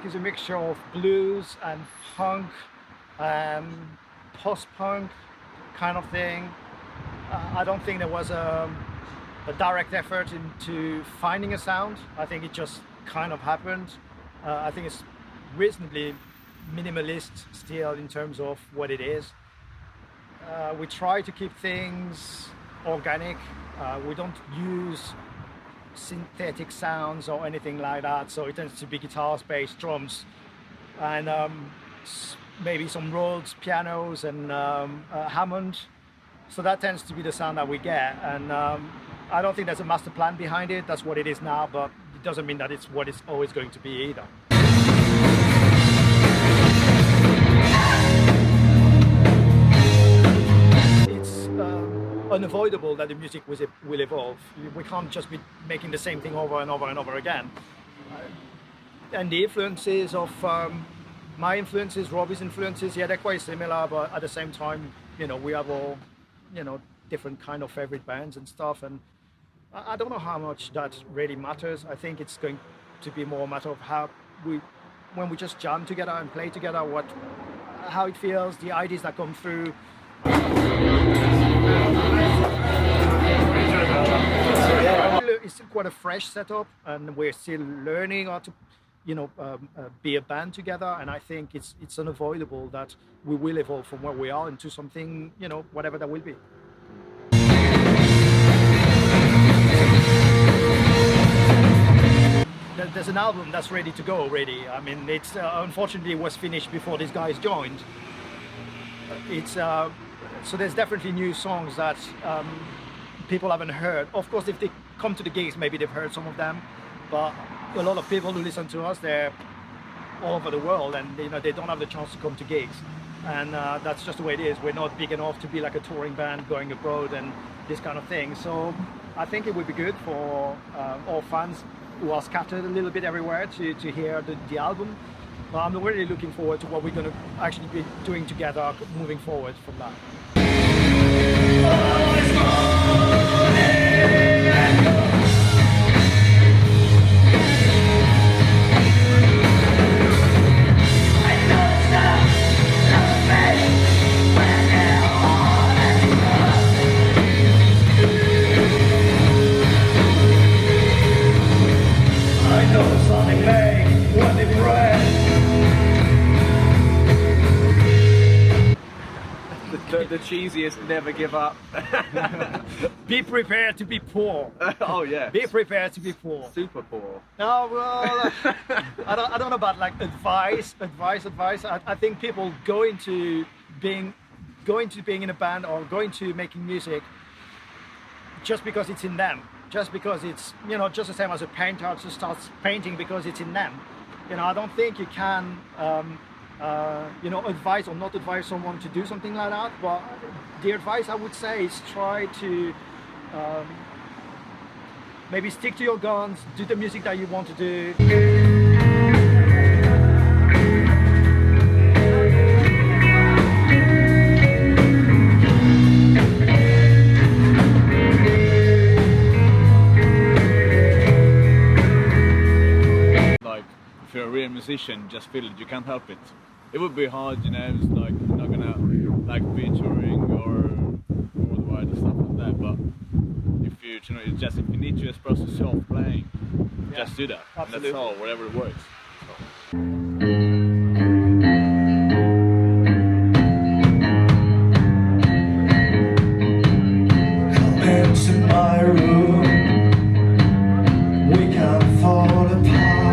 music is a mixture of blues and punk, post-punk kind of thing. I don't think there was a direct effort into finding a sound. I think it just kind of happened. I think it's reasonably minimalist still in terms of what it is. We try to keep things organic. We don't use synthetic sounds or anything like that, so it tends to be guitars, bass, drums, and maybe some Rhodes pianos and Hammond. So that tends to be the sound that we get, and I don't think there's a master plan behind it. That's what it is now, but it doesn't mean that it's what it's always going to be either. Unavoidable that the music will evolve. We can't just be making the same thing over and over and over again. And the influences of my influences, Robbie's influences, yeah, they're quite similar, but at the same time, you know, we have all, you know, different kind of favorite bands and stuff, and I don't know how much that really matters. I think it's going to be more a matter of how when we just jam together and play together, how it feels, the ideas that come through. It's quite a fresh setup, and we're still learning how to, you know, be a band together. And I think it's unavoidable that we will evolve from where we are into something, you know, whatever that will be. There's an album that's ready to go already. I mean, it's unfortunately it was finished before these guys joined. So there's definitely new songs that people haven't heard. Of course, if they come to the gigs, maybe they've heard some of them, but a lot of people who listen to us, they're all over the world, and you know, they don't have the chance to come to gigs, and that's just the way it is. We're not big enough to be like a touring band going abroad and this kind of thing. So I think it would be good for all fans who are scattered a little bit everywhere to hear the album. But I'm really looking forward to what we're going to actually be doing together moving forward from that. The cheesiest, never give up. Be prepared to be poor. Oh yeah. Be prepared to be poor. Super poor. No, well, I don't know about like advice. I think people going to being in a band or going to making music just because it's in them, just because it's, you know, just the same as a painter just starts painting because it's in them. You know, I don't think you can you know, advise or not advise someone to do something like that, but the advice I would say is try to maybe stick to your guns, do the music that you want to do. Like, if you're a real musician, just feel it, you can't help it. It would be hard, you know, it's like you're not gonna like be touring or worldwide and stuff like that, but if you know, it's just if you need to express yourself playing, yeah, just do that. Absolutely. That's all, whatever it works. So. Come into my room, we can fall apart.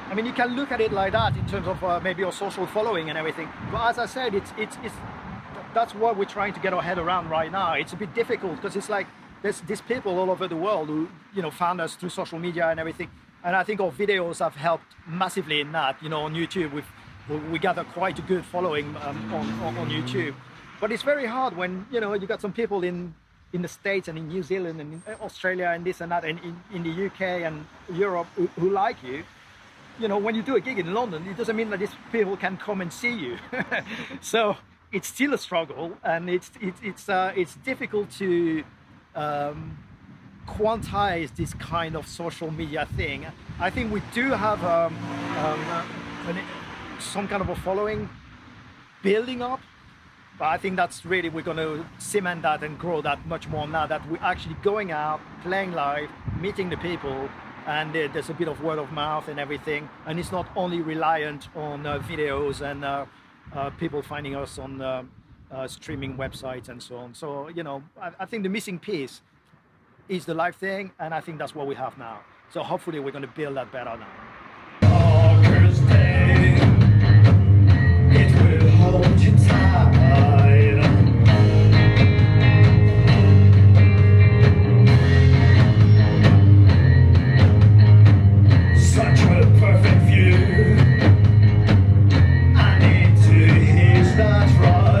I mean, you can look at it like that in terms of maybe your social following and everything. But as I said, that's what we're trying to get our head around right now. It's a bit difficult because it's like there's these people all over the world who, you know, found us through social media and everything. And I think our videos have helped massively in that. You know, on YouTube, we gather quite a good following on YouTube. But it's very hard when, you know, you got some people in the States and in New Zealand and in Australia and this and that, and in the UK and Europe who like you. You know, when you do a gig in London, it doesn't mean that these people can come and see you. So it's still a struggle, and it's difficult to quantize this kind of social media thing. I think we do have some kind of a following building up, but I think that's really, we're going to cement that and grow that much more now that we're actually going out, playing live, meeting the people, and there's a bit of word of mouth and everything, and it's not only reliant on videos and people finding us on streaming websites and so on. So, you know, I think the missing piece is the live thing, and I think that's what we have now. So hopefully we're going to build that better now. Darkest day, it will hold you tight. Such a perfect view. I need to hear that right.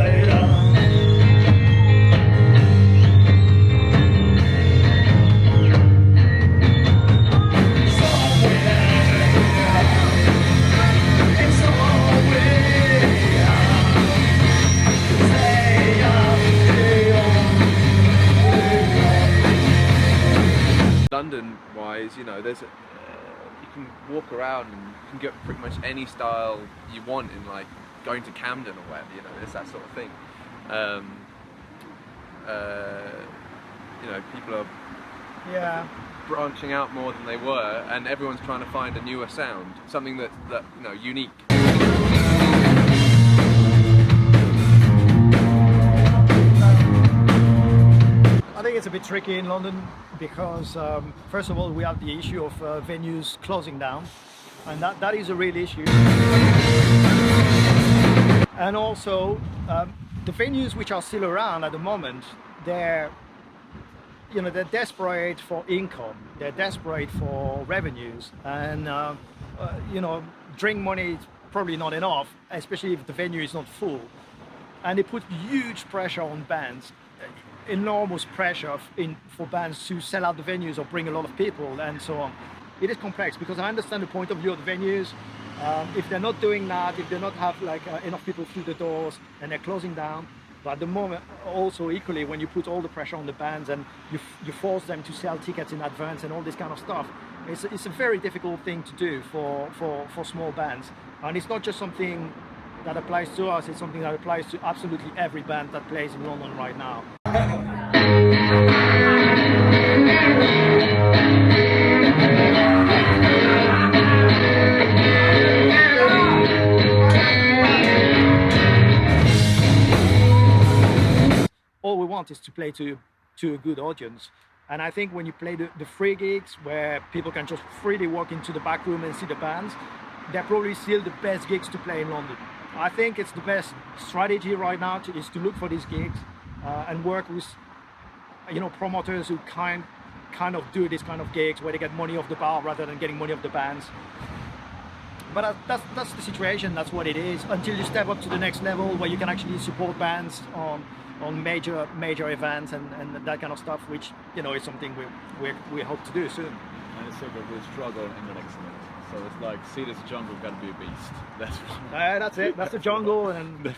London-wise, you know, there's you can walk around and you can get pretty much any style you want in, like, going to Camden or whatever. You know, there's that sort of thing. You know, people are branching out more than they were, and everyone's trying to find a newer sound, something that you know, unique. I think it's a bit tricky in London because first of all we have the issue of venues closing down, and that is a real issue. And also the venues which are still around at the moment, they're desperate for income, they're desperate for revenues, and you know, drink money is probably not enough, especially if the venue is not full, and they put huge pressure on bands. Enormous pressure for bands to sell out the venues or bring a lot of people and so on. It is complex because I understand the point of view of the venues. If they're not doing that, if they not have like enough people through the doors and they're closing down, but at the moment also equally when you put all the pressure on the bands and you force them to sell tickets in advance and all this kind of stuff, it's a very difficult thing to do for small bands. And it's not just something that applies to us, it's something that applies to absolutely every band that plays in London right now. All we want is to play to a good audience. And I think when you play the free gigs where people can just freely walk into the back room and see the bands, they're probably still the best gigs to play in London. I think it's the best strategy right now is to look for these gigs and work with, you know, promoters who kind of do this kind of gigs where they get money off the bar rather than getting money off the bands. But that's the situation, that's what it is, until you step up to the next level where you can actually support bands on major events and that kind of stuff, which, you know, is something we hope to do soon. And it's sort of a struggle in the next minute. So it's like, see this jungle, gotta be a beast. That's it, that's the jungle. And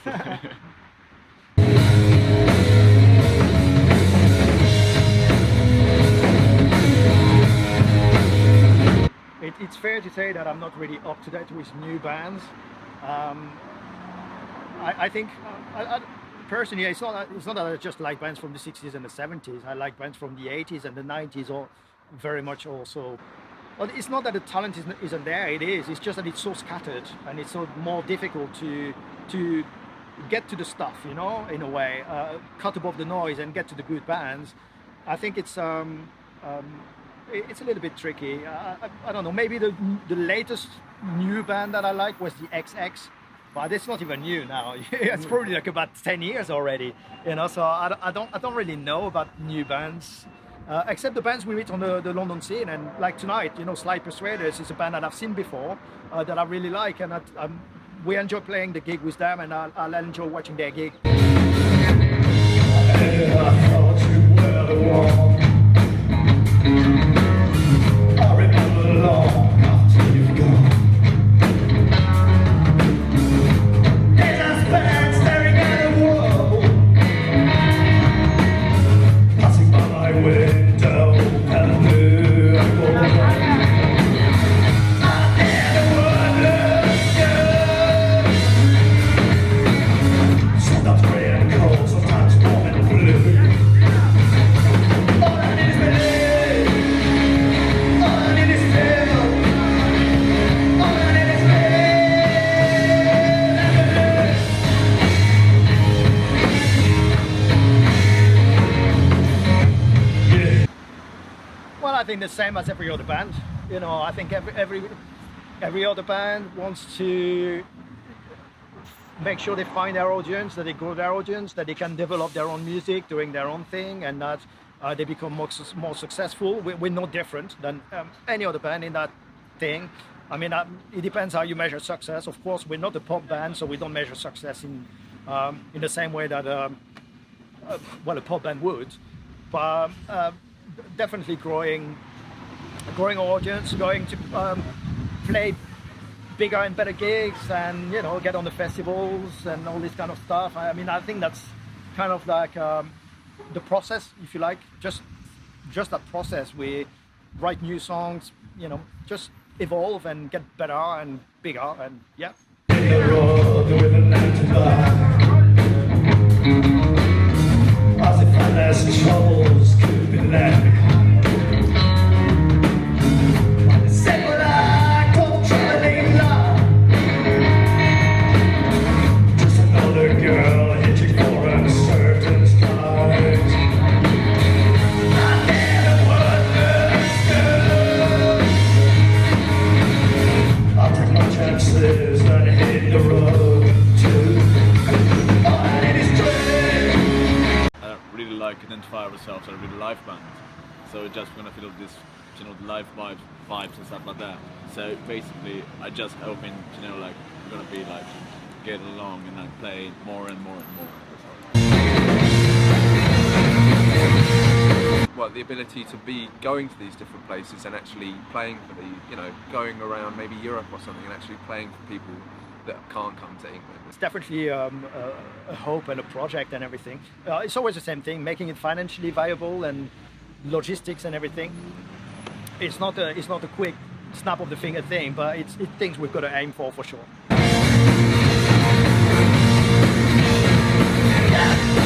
it's fair to say that I'm not really up to date with new bands. I think personally, it's not that I just like bands from the 60s and the 70s. I like bands from the 80s and the 90s, or very much also. Well, it's not that the talent isn't there, it is. It's just that it's so scattered and it's so more difficult to get to the stuff, you know, in a way, cut above the noise and get to the good bands. I think it's a little bit tricky. I don't know, maybe the latest new band that I like was the XX. but it's not even new now. It's probably like about 10 years already, you know. So I don't really know about new bands, except the bands we meet on the London scene. And like tonight, you know, Slight Persuaders is a band that I've seen before, that I really like, and we enjoy playing the gig with them, and I'll enjoy watching their gig. I thought you were the one. I remember long after you've gone. Days I spent staring at the wall, passing by my window and knew I was wrong. I never would look good. Sometimes grey and cold, sometimes warm and blue. All I need is me. All I need is feel. All I need is me. Yeah. Well, I think the same as every other band. You know, I think every other band wants to make sure they find their audience, that they grow their audience, that they can develop their own music, doing their own thing, and that they become more successful. We're no different than any other band in that thing. I mean, it depends how you measure success. Of course, we're not a pop band, so we don't measure success in the same way that well, a pop band would. But definitely growing audience, going to play bigger and better gigs, and you know, get on the festivals and all this kind of stuff. I mean, I think that's kind of like the process, if you like, just that process. We write new songs, you know, just evolve and get better and bigger, and yeah. In the road with a 9 to 5, as if financial troubles could be left behind. Said what I call traveling love, just another girl hitching for a certain start. I never would look good. I'll take my chances and hit the road too. All I need is dream. I don't really like identify ourselves as a really live band, so we're just gonna feel this, you know, the live vibes and stuff like that. So basically, I just hoping, you know, like we're gonna be like get along and like play more and more and more. Well, the ability to be going to these different places and actually playing for the, you know, going around maybe Europe or something and actually playing for people that can't come to England. It's definitely a hope and a project and everything. It's always the same thing, making it financially viable and logistics and everything. It's not a quick snap of the finger thing, but it's things we've got to aim for sure. Yeah.